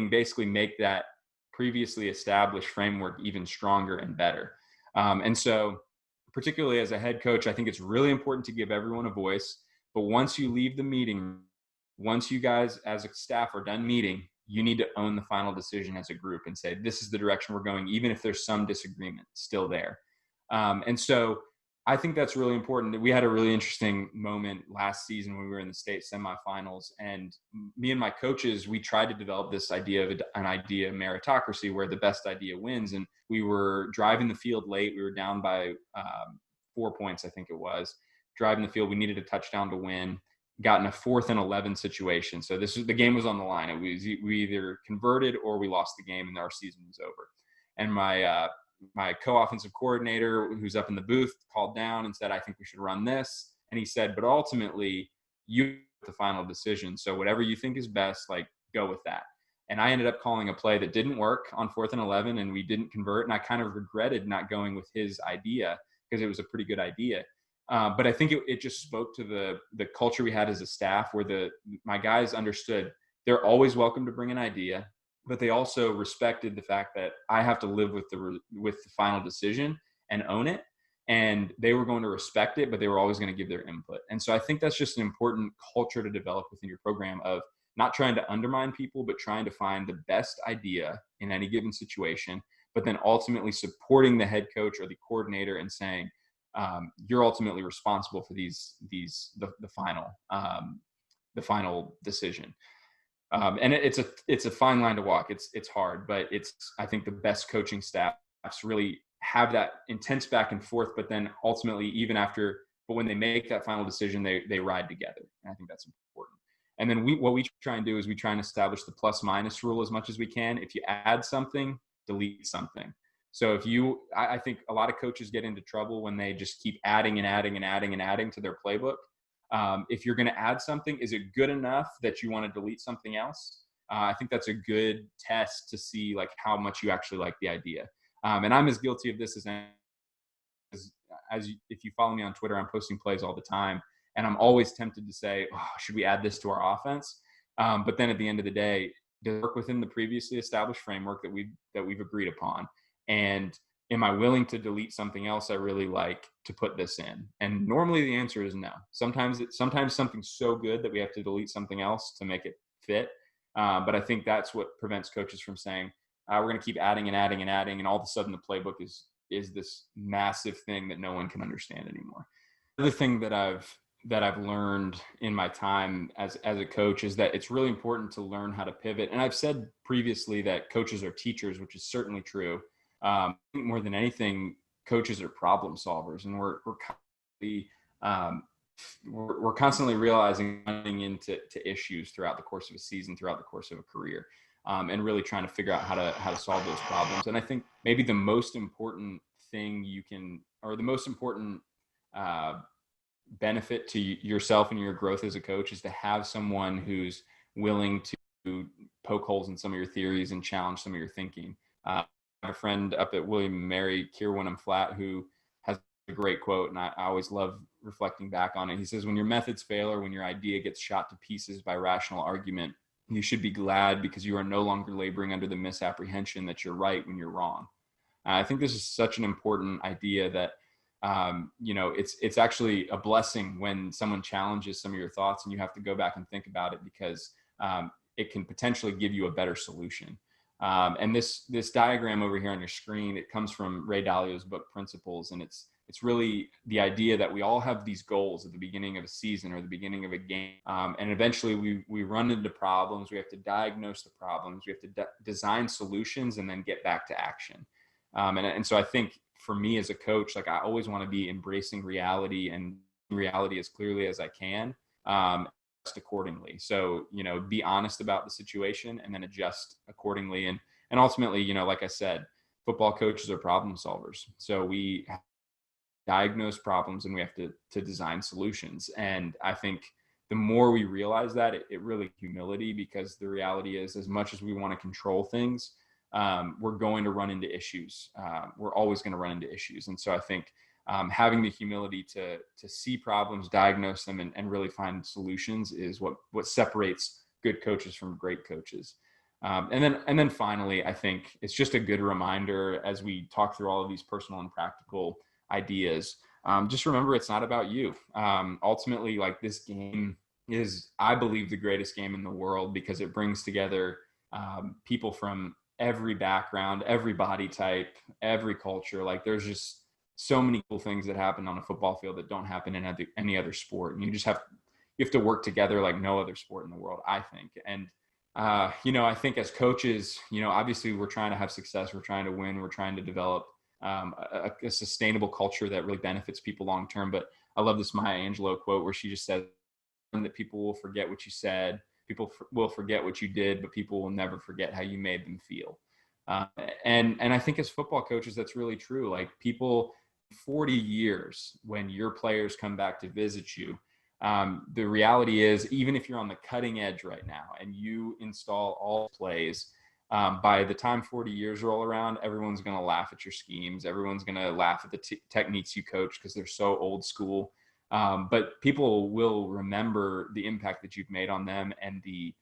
basically make that previously established framework even stronger and better? And so particularly as a head coach, I think it's really important to give everyone a voice. But once you leave the meeting, once you guys as a staff are done meeting, you need to own the final decision as a group and say, this is the direction we're going, even if there's some disagreement still there. And so I think that's really important. We had a really interesting moment last season when we were in the state semifinals, and me and my coaches, we tried to develop this idea of an idea meritocracy where the best idea wins. And we were driving the field late. We were down by 4 points, I think it was. Driving the field, we needed a touchdown to win. Got in a 4th and 11 situation. So the game was on the line. It was, we either converted or we lost the game, and our season was over. And my co-offensive coordinator, who's up in the booth, called down and said, I think we should run this. And he said, but ultimately, you make the final decision. So whatever you think is best, like, go with that. And I ended up calling a play that didn't work on 4th and 11, and we didn't convert. And I kind of regretted not going with his idea because it was a pretty good idea. But I think it just spoke to the culture we had as a staff, where my guys understood they're always welcome to bring an idea, but they also respected the fact that I have to live with the final decision and own it. And they were going to respect it, but they were always going to give their input. And so I think that's just an important culture to develop within your program, of not trying to undermine people, but trying to find the best idea in any given situation, but then ultimately supporting the head coach or the coordinator and saying, you're ultimately responsible for the final decision. And it's a fine line to walk. It's hard, but I think the best coaching staffs really have that intense back and forth, but then ultimately, but when they make that final decision, they ride together. And I think that's important. And then what we try and do is we try and establish the plus minus rule as much as we can. If you add something, delete something. So I think a lot of coaches get into trouble when they just keep adding and adding and adding and adding to their playbook. If you're going to add something, is it good enough that you want to delete something else? I think that's a good test to see like how much you actually like the idea. And I'm as guilty of this if you follow me on Twitter, I'm posting plays all the time, and I'm always tempted to say, oh, should we add this to our offense? But then at the end of the day, does it work within the previously established framework that we've agreed upon? And am I willing to delete something else I really like to put this in? And normally the answer is no. Sometimes something's so good that we have to delete something else to make it fit. But I think that's what prevents coaches from saying, we're going to keep adding and adding and adding, and all of a sudden the playbook is this massive thing that no one can understand anymore. Another thing that I've learned in my time as a coach is that it's really important to learn how to pivot. And I've said previously that coaches are teachers, which is certainly true. More than anything, coaches are problem solvers, and we're constantly realizing running into issues throughout the course of a season, throughout the course of a career, and really trying to figure out how to solve those problems. And I think maybe the most important thing the most important benefit to yourself and your growth as a coach is to have someone who's willing to poke holes in some of your theories and challenge some of your thinking. I have a friend up at William and Mary, Kierwinham Flat, who has a great quote, and I always love reflecting back on it. He says, when your methods fail or when your idea gets shot to pieces by rational argument, you should be glad because you are no longer laboring under the misapprehension that you're right when you're wrong. I think this is such an important idea that, it's actually a blessing when someone challenges some of your thoughts and you have to go back and think about it, because it can potentially give you a better solution. And this diagram over here on your screen, it comes from Ray Dalio's book Principles, and it's really the idea that we all have these goals at the beginning of a season or the beginning of a game, and eventually we run into problems. We have to diagnose the problems, we have to design solutions, and then get back to action. And so I think for me as a coach, like, I always want to be embracing reality and reality as clearly as I can, accordingly. So, be honest about the situation and then adjust accordingly. And ultimately, like I said, football coaches are problem solvers. So we diagnose problems and we have to design solutions. And I think the more we realize that, it really humility, because the reality is, as much as we want to control things, we're going to run into issues. We're always going to run into issues. And so I think having the humility to see problems, diagnose them, and really find solutions is what separates good coaches from great coaches. And then finally, I think it's just a good reminder as we talk through all of these personal and practical ideas. Just remember, it's not about you. Ultimately, like, this game is, I believe, the greatest game in the world, because it brings together people from every background, every body type, every culture. Like, there's just so many cool things that happen on a football field that don't happen in any other sport. And you have to work together like no other sport in the world, I think. And, I think as coaches, obviously we're trying to have success. We're trying to win. We're trying to develop a sustainable culture that really benefits people long-term. But I love this Maya Angelou quote where she just said that people will forget what you said. People will forget what you did, but people will never forget how you made them feel. And I think as football coaches, that's really true. Like, people, 40 years, when your players come back to visit you, the reality is, even if you're on the cutting edge right now and you install all plays, by the time 40 years roll around, everyone's going to laugh at your schemes. Everyone's going to laugh at the techniques you coach because they're so old school. But people will remember the impact that you've made on them and the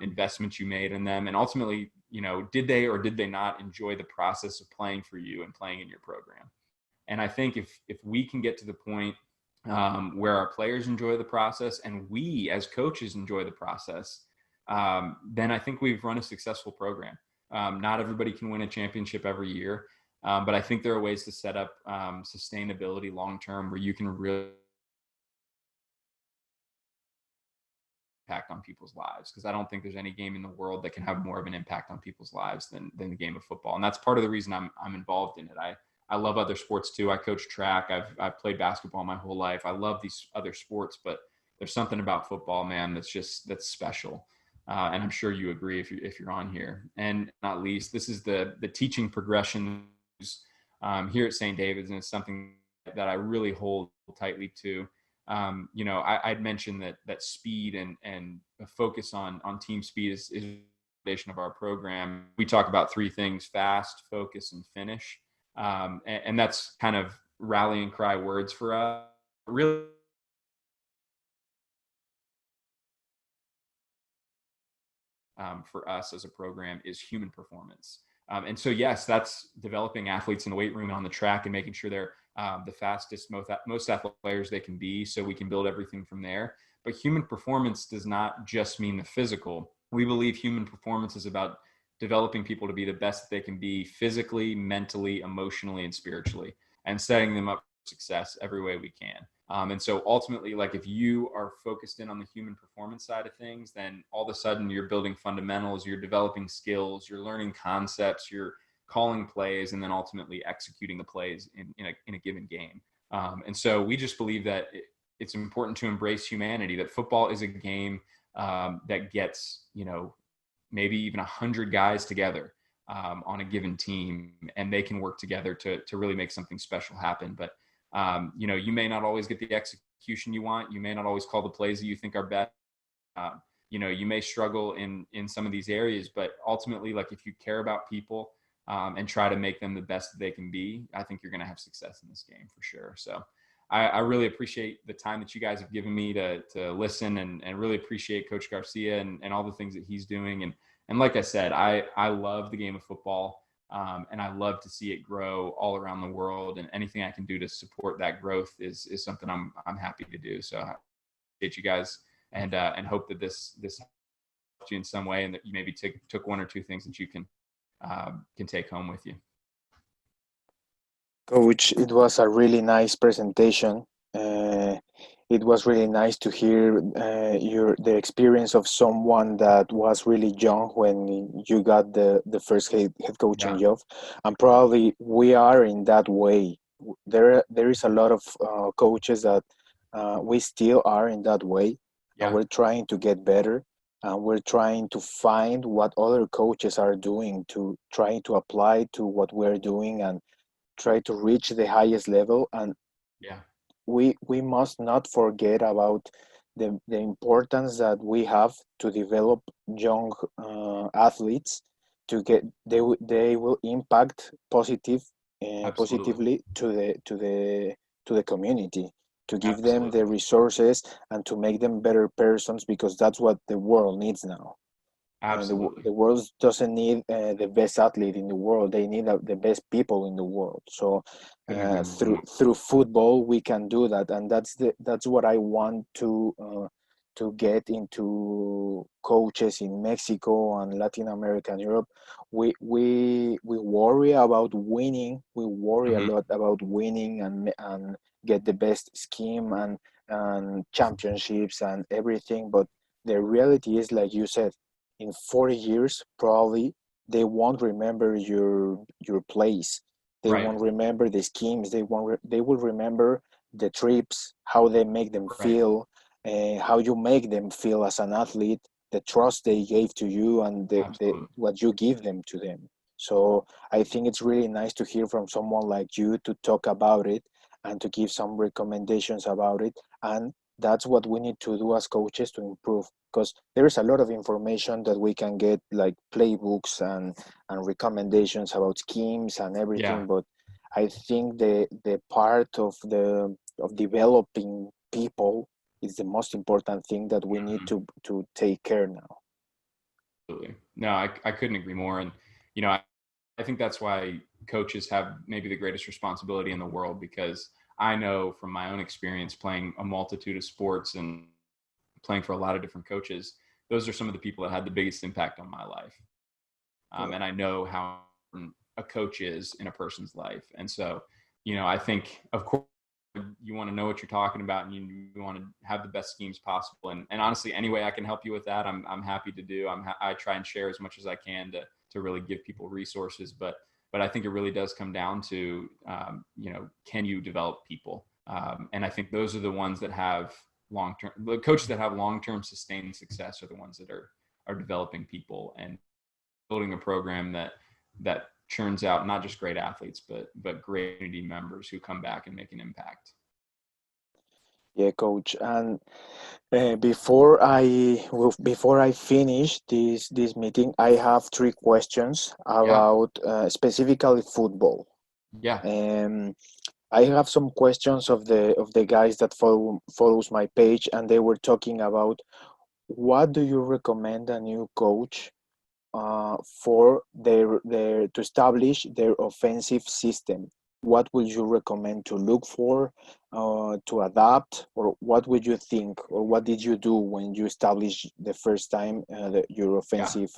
investment you made in them. And ultimately, did they or did they not enjoy the process of playing for you and playing in your program? And I think if we can get to the point where our players enjoy the process and we as coaches enjoy the process, then I think we've run a successful program. Not everybody can win a championship every year, but I think there are ways to set up sustainability long-term where you can really impact on people's lives, because I don't think there's any game in the world that can have more of an impact on people's lives than the game of football. And that's part of the reason I'm involved in it. I love other sports too. I coach track. I've played basketball my whole life. I love these other sports, but there's something about football, man, that's special. And I'm sure you agree if you're on here. And not least, this is the teaching progression here at St. David's, and it's something that I really hold tightly to. I'd mentioned that speed and a focus on team speed is the foundation of our program. We talk about three things: fast, focus, and finish. And that's kind of rallying cry words for us. Really, for us as a program is human performance. And so, yes, that's developing athletes in the weight room and on the track and making sure they're the fastest, most athletic players they can be, so we can build everything from there. But human performance does not just mean the physical. We believe human performance is about developing people to be the best that they can be physically, mentally, emotionally, and spiritually, and setting them up for success every way we can. And so ultimately, like, if you are focused in on the human performance side of things, then all of a sudden you're building fundamentals, you're developing skills, you're learning concepts, you're calling plays, and then ultimately executing the plays in a given game. And so we just believe that it's important to embrace humanity, that football is a game that gets, maybe even 100 guys together on a given team, and they can work together to really make something special happen. But you may not always get the execution you want. You may not always call the plays that you think are best. You may struggle in some of these areas, but ultimately, like, if you care about people, and try to make them the best that they can be, I think you're going to have success in this game for sure. So I really appreciate the time that you guys have given me to listen, and really appreciate Coach Garcia and all the things that he's doing. And like I said, I love the game of football, and I love to see it grow all around the world. And anything I can do to support that growth is something I'm happy to do. So I appreciate you guys, and hope that this helped you in some way, and that you maybe took one or two things that you can take home with you. Coach, it was a really nice presentation. Uh, it was really nice to hear the experience of someone that was really young when you got the first head coaching Yeah, job, and probably we are in that way. There is a lot of coaches that we still are in that way, and yeah, we're trying to get better, and we're trying to find what other coaches are doing to try to apply to what we're doing and try to reach the highest level. And yeah, we must not forget about the importance that we have to develop young athletes to get they will impact absolutely, positively to the community, to give them the absolutely, resources and to make them better persons, because that's what the world needs now. absolutely. The world doesn't need the best athlete in the world. They need the best people in the world. So Couldn't agree more. through football, we can do that, and that's what I want to get into coaches in Mexico and Latin America and Europe. We worry about winning. We worry a Hmm. lot about winning and get the best scheme and championships and everything, but the reality is, like you said, in 40 years probably they won't remember your place. They Right, won't remember the schemes. They will remember the trips, how they make them right, feel, how you make them feel as an athlete, the trust they gave to you, and the absolutely. what you give them to them. So I think it's really nice to hear from someone like you to talk about it and to give some recommendations about it. And that's what we need to do as coaches to improve, because there is a lot of information that we can get, like playbooks and recommendations about schemes and Yeah, everything, but I think the part of developing people is the most important thing that we need mhm, to take care now. absolutely. No, I couldn't agree more. And you know, I think that's why coaches have maybe the greatest responsibility in the world, because I know from my own experience playing a multitude of sports and playing for a lot of different coaches, those are some of the people that had the biggest impact on my life. Yeah. And I know how important a coach is in a person's life. And so, I think, of course, you want to know what you're talking about, and you want to have the best schemes possible. And honestly, any way I can help you with that, I'm happy to do. I try and share as much as I can to really give people resources. But I think it really does come down to, can you develop people? And I think those are the ones that have the coaches that have long-term sustained success are the ones that are developing people and building a program that churns out not just great athletes, but great community members who come back and make an impact. Yeah, coach. And before I finish this meeting, I have three questions Yeah, about specifically football. yeah, Um, I have some questions of the guys that follows my page, and they were talking about what do you recommend a new coach for their to establish their offensive system. What would you recommend to look for, to adapt, or what would you think, or what did you do when you established the first time your yeah, offensive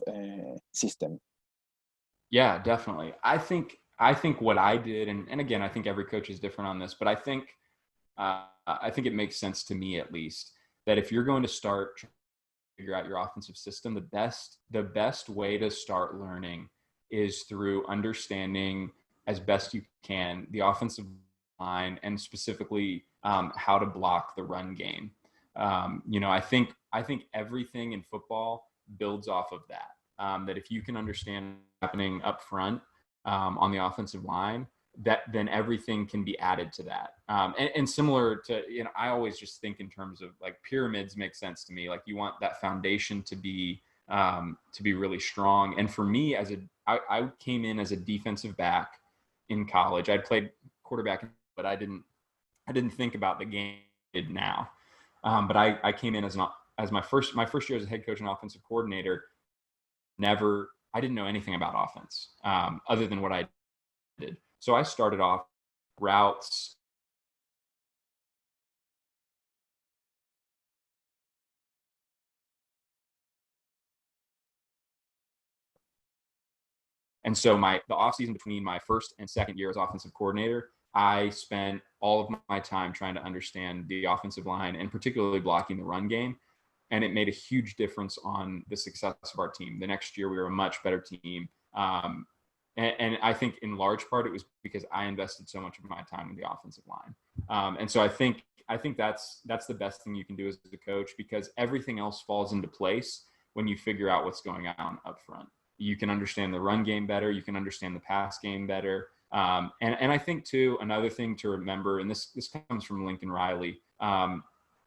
system? yeah, definitely. I think what I did, and again, I think every coach is different on this, but I think it makes sense to me, at least, that if you're going to start trying to figure out your offensive system, the best way to start learning is through understanding as best you can the offensive line, and specifically how to block the run game. I think everything in football builds off of that. That if you can understand what's happening up front on the offensive line, that then everything can be added to that. And similar to, I always just think in terms of like pyramids make sense to me. Like you want that foundation to be really strong. And for me I came in as a defensive back in college. I'd played quarterback, but I didn't think about the game now. But I came in as my first year as a head coach and offensive coordinator. I didn't know anything about offense other than what I did. So I started off routes. And so the offseason between my first and second year as offensive coordinator, I spent all of my time trying to understand the offensive line and particularly blocking the run game. And it made a huge difference on the success of our team. The next year, we were a much better team. And I think in large part, it was because I invested so much of my time in the offensive line. And so I think that's the best thing you can do as a coach, because everything else falls into place when you figure out what's going on up front. You can understand the run game better. You can understand the pass game better. And I think too, another thing to remember, and this comes from Lincoln Riley. A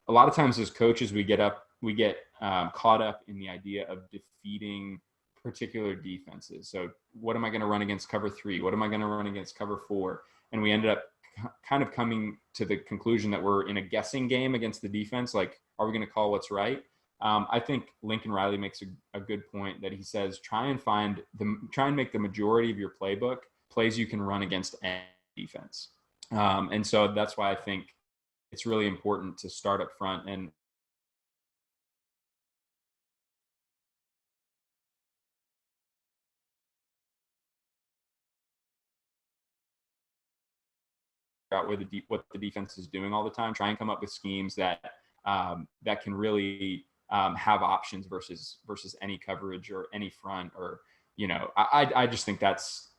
lot of times as coaches, we get caught up in the idea of defeating particular defenses. So what am I going to run against cover 3? What am I going to run against cover 4? And we ended up kind of coming to the conclusion that we're in a guessing game against the defense. Like, are we going to call what's right? I think Lincoln Riley makes a good point that he says, try and make the majority of your playbook plays you can run against any defense. And so that's why I think it's really important to start up front and out what the defense is doing all the time. Try and come up with schemes that can really have options versus any coverage or any front, or I just think that's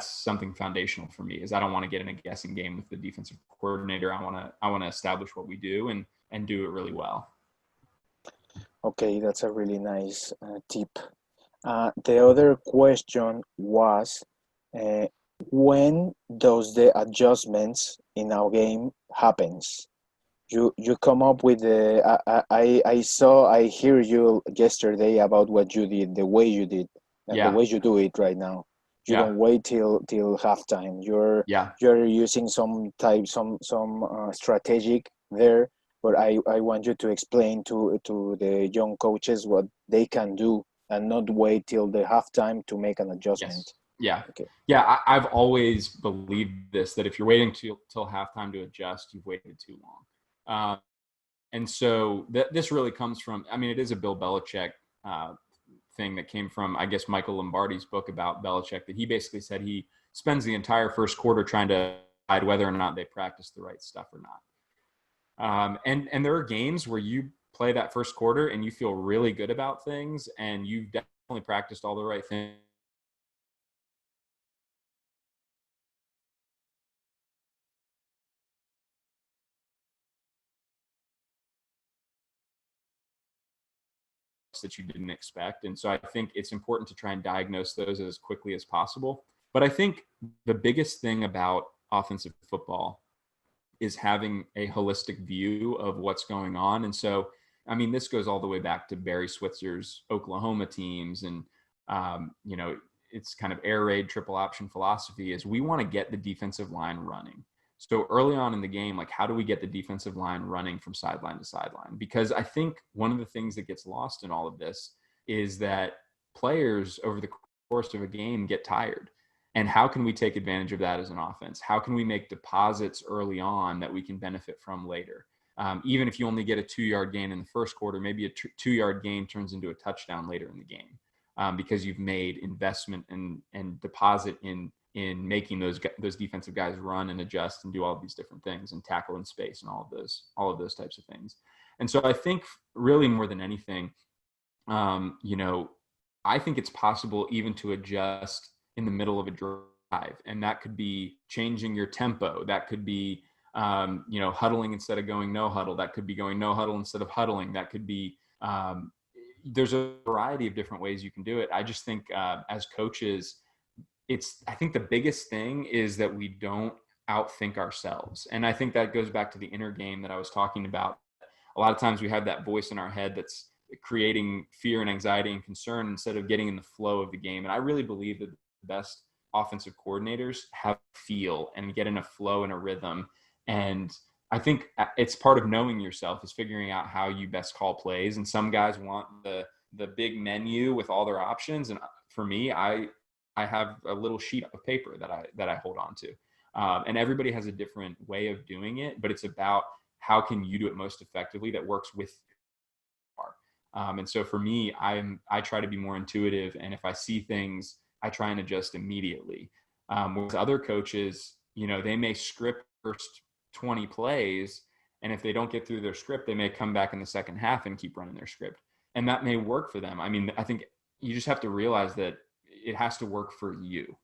something foundational for me. Is I don't want to get in a guessing game with the defensive coordinator. I want to establish what we do and do it really well. Okay, that's a really nice tip. The other question was, when does the adjustments in our game happens? You come up with I hear you yesterday about what you did, the way you did, and the way you do it right now. You don't wait till halftime. You're using some strategic there, but I want you to explain to the young coaches what they can do and not wait till the halftime to make an adjustment. Yes. Yeah. Okay. Yeah. I've always believed this, that if you're waiting till halftime to adjust, you've waited too long. And so this really comes from, I mean, it is a Bill Belichick thing that came from, I guess, Michael Lombardi's book about Belichick, that he basically said he spends the entire first quarter trying to decide whether or not they practice the right stuff or not. And there are games where you play that first quarter and you feel really good about things and you've definitely practiced all the right things. That you didn't expect. And so I think it's important to try and diagnose those as quickly as possible. But I think the biggest thing about offensive football is having a holistic view of what's going on. And so, I mean, this goes all the way back to Barry Switzer's Oklahoma teams. And, it's kind of air raid, triple option philosophy is we want to get the defensive line running. So early on in the game, like, how do we get the defensive line running from sideline to sideline? Because I think one of the things that gets lost in all of this is that players over the course of a game get tired. And how can we take advantage of that as an offense? How can we make deposits early on that we can benefit from later? Even if you only get a 2-yard gain in the first quarter, maybe a 2-yard gain turns into a touchdown later in the game because you've made investment and deposit in making those defensive guys run and adjust and do all of these different things and tackle in space and all of those types of things. And so I think really more than anything, I think it's possible even to adjust in the middle of a drive. And that could be changing your tempo. That could be, huddling instead of going no huddle. That could be going no huddle instead of huddling. That could be, there's a variety of different ways you can do it. I just think as coaches, I think the biggest thing is that we don't outthink ourselves. And I think that goes back to the inner game that I was talking about. A lot of times we have that voice in our head creating fear and anxiety and concern instead of getting in the flow of the game. And I really believe that the best offensive coordinators have feel and get in a flow and a rhythm. And I think it's part of knowing yourself is figuring out how you best call plays. And some guys want the big menu with all their options. And for me, I have a little sheet of paper that I hold on to. And everybody has a different way of doing it, but it's about how can you do it most effectively that works with and so for me, I try to be more intuitive, and if I see things, I try and adjust immediately. Whereas other coaches, they may script first 20 plays, and if they don't get through their script, they may come back in the second half and keep running their script, and that may work for them. I mean, I think you just have to realize that it has to work for you,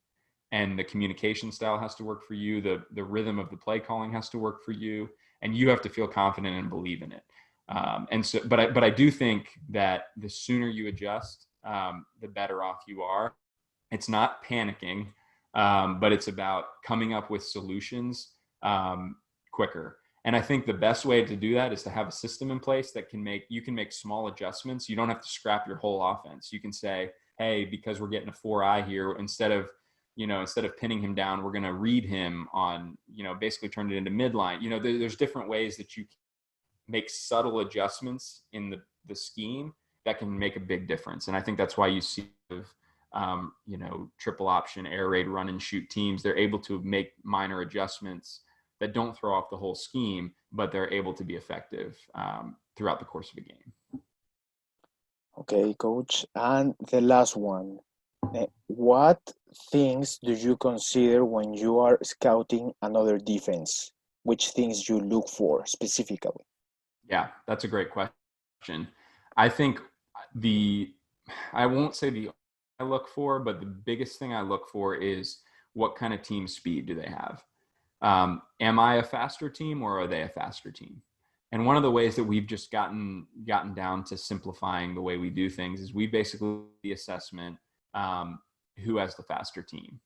and the communication style has to work for you. The rhythm of the play calling has to work for you, and you have to feel confident and believe in it. And so, but I do think that the sooner you adjust, the better off you are. It's not panicking, but it's about coming up with solutions quicker. And I think the best way to do that is to have a system in place that you can make small adjustments. You don't have to scrap your whole offense. You can say, hey, because we're getting a 4-eye here, instead of pinning him down, we're going to read him on, basically turn it into midline. There's different ways that you can make subtle adjustments in the scheme that can make a big difference. And I think that's why you see, triple option, air raid, run and shoot teams. They're able to make minor adjustments that don't throw off the whole scheme, but they're able to be effective throughout the course of a game. Okay, coach. And the last one, what things do you consider when you are scouting another defense? Which things you look for specifically? Yeah, that's a great question. I think I won't say I look for, but the biggest thing I look for is what kind of team speed do they have? Am I a faster team or are they a faster team? And one of the ways that we've just gotten down to simplifying the way we do things is we basically the assessment who has the faster team.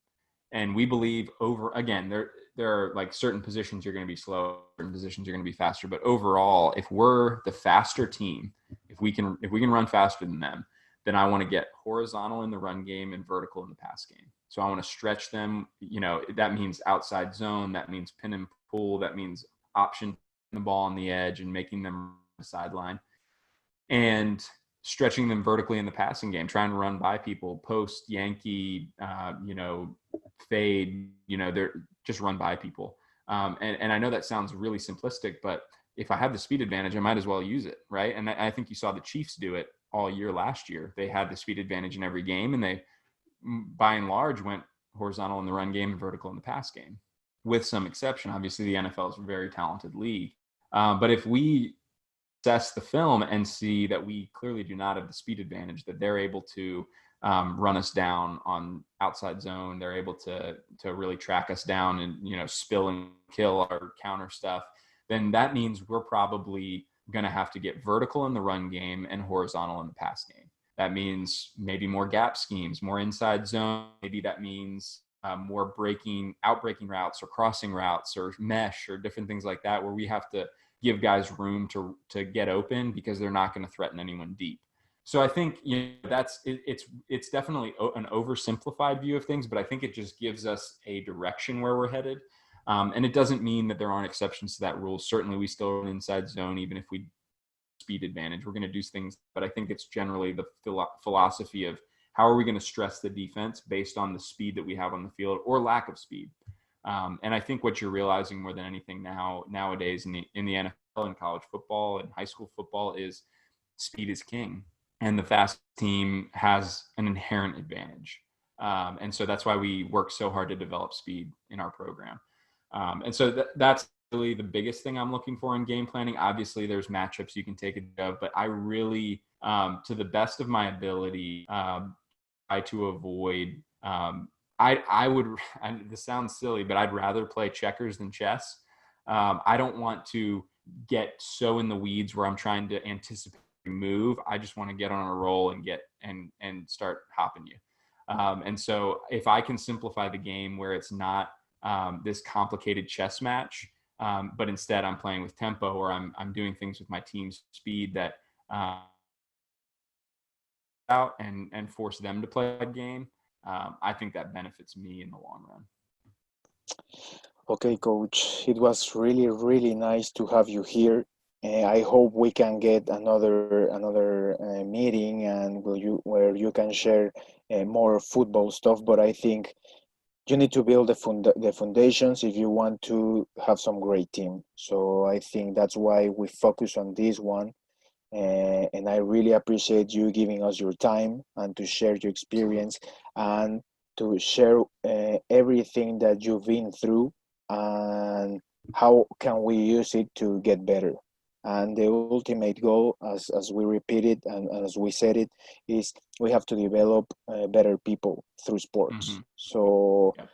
And we believe there are like certain positions you're going to be slow, certain positions you're going to be faster. But overall, if we're the faster team, if we can run faster than them, then I want to get horizontal in the run game and vertical in the pass game. So I want to stretch them. That means outside zone. That means pin and pull. That means option the ball on the edge and making them the sideline. And stretching them vertically in the passing game, trying to run by people, post, Yankee, fade, they're just run by people. And I know that sounds really simplistic, but if I have the speed advantage, I might as well use it, right? And I think you saw the Chiefs do it all year last year. They had the speed advantage in every game, and they, by and large, went horizontal in the run game and vertical in the pass game, with some exception. Obviously, the NFL is a very talented league. But if we assess the film and see that we clearly do not have the speed advantage, that they're able to run us down on outside zone, they're able to really track us down and spill and kill our counter stuff, then that means we're probably going to have to get vertical in the run game and horizontal in the pass game. That means maybe more gap schemes, more inside zone. Maybe that means more outbreaking routes or crossing routes or mesh or different things like that, where we have to give guys room to get open because they're not going to threaten anyone deep. So I think it's definitely an oversimplified view of things, but I think it just gives us a direction where we're headed. And it doesn't mean that there aren't exceptions to that rule. Certainly, we still run inside zone, even if we speed advantage. We're going to do things, but I think it's generally the philosophy of how are we going to stress the defense based on the speed that we have on the field or lack of speed. And I think what you're realizing more than anything nowadays in the NFL and college football and high school football is speed is king, and the fast team has an inherent advantage. And so that's why we work so hard to develop speed in our program. And so that's really the biggest thing I'm looking for in game planning. Obviously, there's matchups you can take advantage of, but I really, to the best of my ability, try to avoid. This sounds silly, but I'd rather play checkers than chess. I don't want to get so in the weeds where I'm trying to anticipate a move. I just want to get on a roll and and start hopping you. And so if I can simplify the game where it's not this complicated chess match, but instead I'm playing with tempo, or I'm doing things with my team's speed that out and force them to play a game, I think that benefits me in the long run. Okay, coach. It was really, really nice to have you here. I hope we can get another meeting and will you where you can share more football stuff. But I think you need to build the foundations if you want to have some great team. So I think that's why we focus on this one. And I really appreciate you giving us your time and to share your Absolutely. experience and to share everything that you've been through and how can we use it to get better. And the ultimate goal, as we repeated and as we said it, is we have to develop better people through sports. Mm-hmm. So Yep.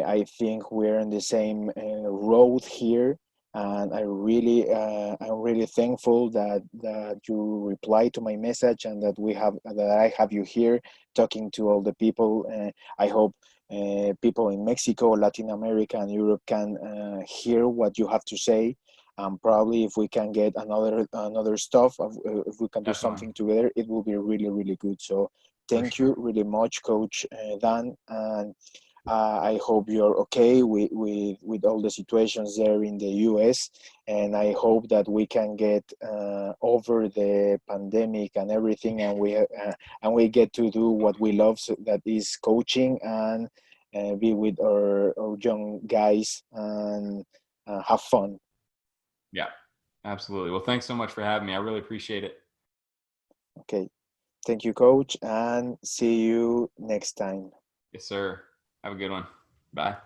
I think we're on the same road here, and I'm really thankful that you replied to my message and that I have you here talking to all the people. I hope people in Mexico, Latin America, and Europe can hear what you have to say. And probably if we can get another stuff, if we can do Definitely. something together, it will be really really good. So For thank you sure. really much, Coach Dan, and I hope you're okay with all the situations there in the US. And I hope that we can get over the pandemic and everything, and we get to do what we love, so that is coaching and be with our young guys and have fun. Yeah, absolutely. Well, thanks so much for having me. I really appreciate it. Okay. Thank you, Coach, and see you next time. Yes, sir. Have a good one. Bye.